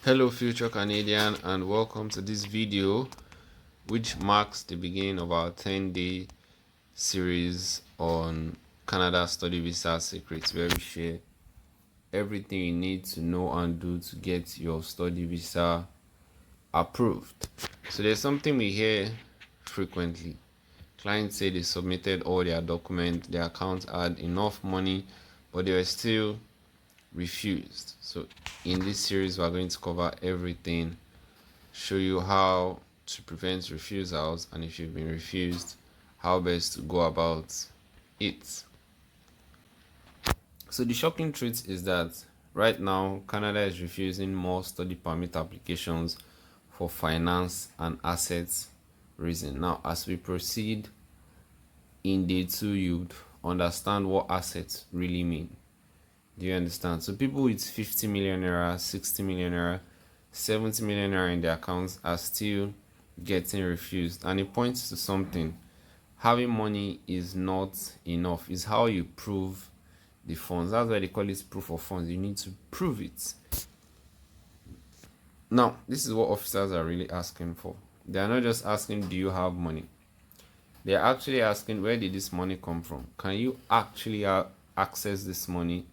Hello future Canadian, and welcome to this video which marks the beginning of our 10-day series on Canada Study Visa Secrets, where we share everything you need to know and do to get your study visa approved. So there's something we hear frequently. Clients say they submitted all their documents, their account had enough money, but they were still refused. So in this series we're going to cover everything, show you how to prevent refusals, and if you've been refused, how best to go about it. So the shocking truth is that right now Canada is refusing more study permit applications for finance and assets reason. Now as we proceed in day 2, you'd understand what assets really mean. Do you understand? So people with 50 million naira, 60 million naira, 70 million naira in their accounts are still getting refused. And it points to something. Having money is not enough. It's how you prove the funds. That's why they call it proof of funds. You need to prove it. Now, this is what officers are really asking for. They are not just asking, do you have money? They are actually asking, where did this money come from? Can you actually access this money?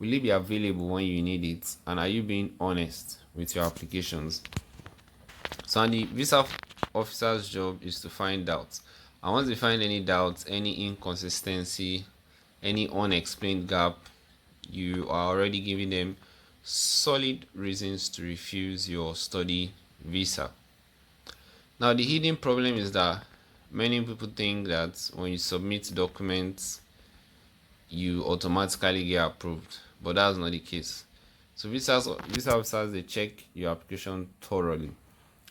Will it be available when you need it? And are you being honest with your applications? So the visa officer's job is to find doubts. And once they find any doubts, any inconsistency, any unexplained gap, you are already giving them solid reasons to refuse your study visa. Now the hidden problem is that many people think that when you submit documents, you automatically get approved, but that's not the case. So visa officers, they check your application thoroughly.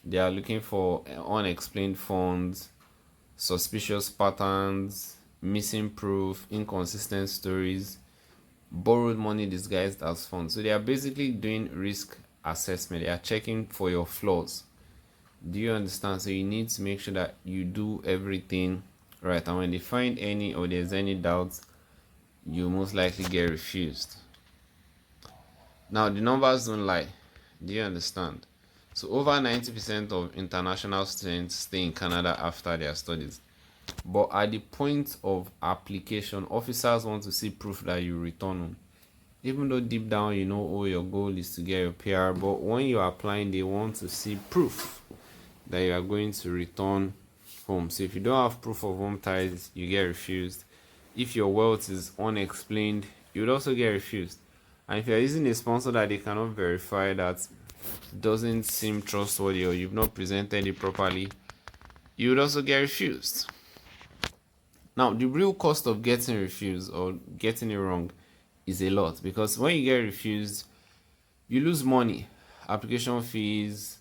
They are looking for unexplained funds, suspicious patterns, missing proof, inconsistent stories, borrowed money disguised as funds. So they are basically doing risk assessment. They are checking for your flaws. Do you understand? So you need to make sure that you do everything right, and when they find any or there's any doubts, you most likely get refused. Now the numbers don't lie. Do you understand? So over 90% of international students stay in Canada after their studies, but at the point of application, officers want to see proof that you return home. Even though deep down you know, oh, your goal is to get your PR, but when you're applying, they want to see proof that you are going to return home. So if you don't have proof of home ties, you get refused. If your wealth is unexplained, you would also get refused. And if you're using a sponsor that they cannot verify, that doesn't seem trustworthy, or you've not presented it properly, you would also get refused. Now the real cost of getting refused or getting it wrong is a lot, because when you get refused, you lose money, application fees,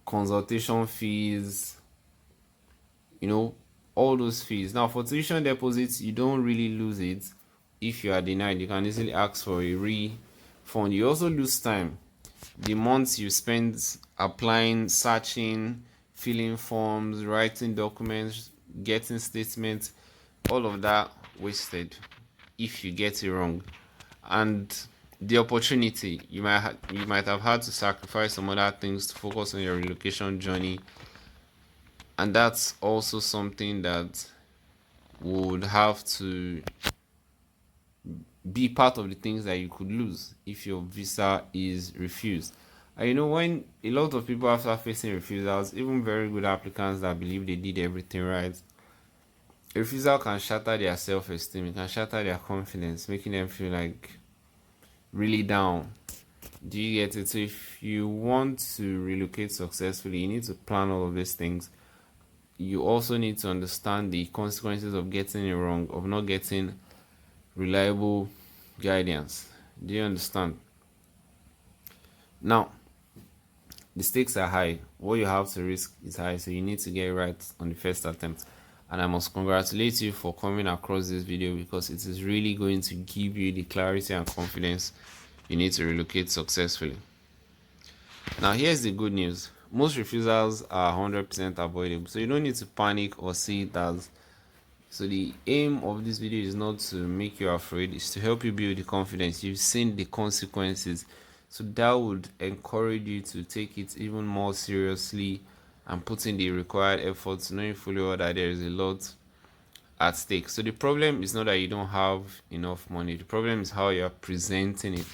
consultation fees, all those fees. Now for tuition deposits, you don't really lose it. If you are denied, you can easily ask for a refund. You also lose time. The months you spend applying, searching, filling forms, writing documents, getting statements, all of that wasted if you get it wrong. And the opportunity, you might have had to sacrifice some other things to focus on your relocation journey, and that's also something that would have to be part of the things that you could lose if your visa is refused. And when a lot of people, after facing refusals, even very good applicants that believe they did everything right, a refusal can shatter their self-esteem, it can shatter their confidence, making them feel like really down. Do you get it? So if you want to relocate successfully, you need to plan all of these things. You also need to understand the consequences of getting it wrong, of not getting reliable guidance. Do you understand? Now the stakes are high. What you have to risk is high, so you need to get it right on the first attempt. And I must congratulate you for coming across this video, because it is really going to give you the clarity and confidence you need to relocate successfully. Now here's the good news. Most refusals are 100% avoidable, so you don't need to panic or see it as. So the aim of this video is not to make you afraid, it's to help you build the confidence. You've seen the consequences, So that would encourage you to take it even more seriously and put in the required efforts, knowing fully well that there is a lot at stake. So the problem is not that you don't have enough money. The problem is how you are presenting it.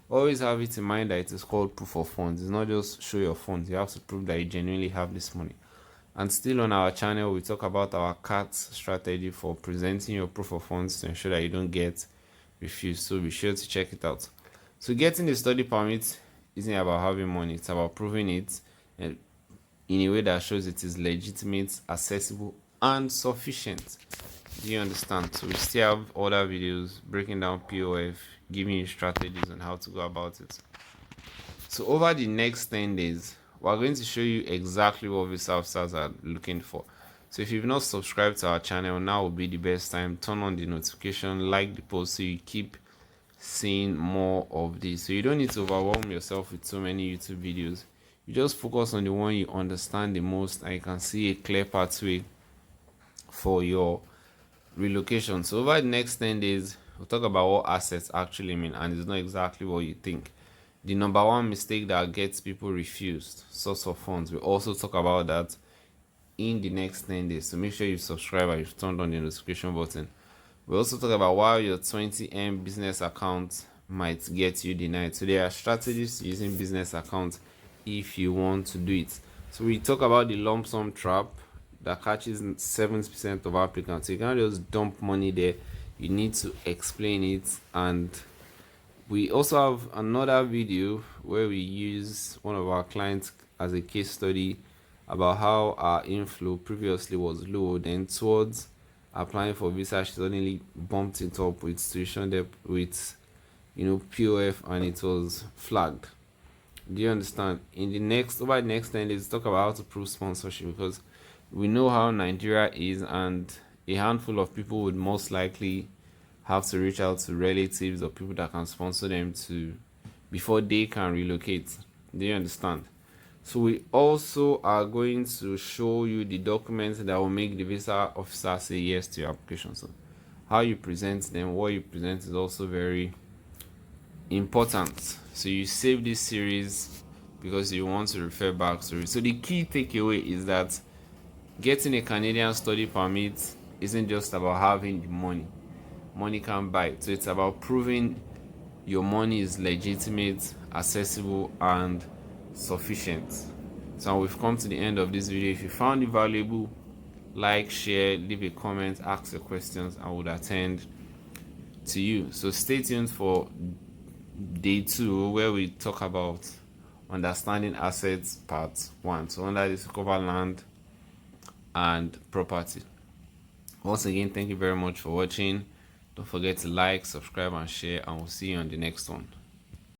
Always have it in mind that it is called proof of funds. It's not just show your funds. You have to prove that you genuinely have this money. And still on our channel, we talk about our CAT strategy for presenting your proof of funds to ensure that you don't get refused. So be sure to check it out. So getting the study permit isn't about having money. It's about proving it in a way that shows it is legitimate, accessible, and sufficient. Do you understand? So we still have other videos breaking down POF, giving you strategies on how to go about it. So over the next 10 days, we're going to show you exactly what visa officers are looking for. So if you've not subscribed to our channel, now will be the best time. Turn on the notification, like the post so you keep seeing more of this. So you don't need to overwhelm yourself with so many YouTube videos. You just focus on the one you understand the most and you can see a clear pathway for your relocation. So over the next 10 days, we'll talk about what assets actually mean, and it's not exactly what you think. The number one mistake that gets people refused, source of funds. We'll also talk about that in the next 10 days. So make sure you subscribe and you've turned on the notification button. We'll also talk about why your 20M business account might get you denied. So there are strategies using business accounts if you want to do it. So we talk about the lump sum trap that catches 7% of applicants. So you can't just dump money there. You need to explain it. And we also have another video where we use one of our clients as a case study about how our inflow previously was low, then towards applying for visa she suddenly bumped it up with tuition debt, with POF, and it was flagged. Do you understand? In the next over the next 10 days, talk about how to prove sponsorship, because we know how Nigeria is, and a handful of people would most likely have to reach out to relatives or people that can sponsor them to before they can relocate. Do you understand? So we also are going to show you the documents that will make the visa officer say yes to your application. So how you present them, what you present is also very important. So you save this series because you want to refer back to it. So the key takeaway is that getting a Canadian study permit isn't just about having the money. Money can't buy it. So it's about proving your money is legitimate, accessible, and sufficient. So we've come to the end of this video. If you found it valuable, like, share, leave a comment, ask your questions, I would attend to you. So stay tuned for day 2, where we talk about understanding assets part 1. So under this, cover land and property. Once again, thank you very much for watching. Don't forget to like, subscribe, and share, and we'll see you on the next one.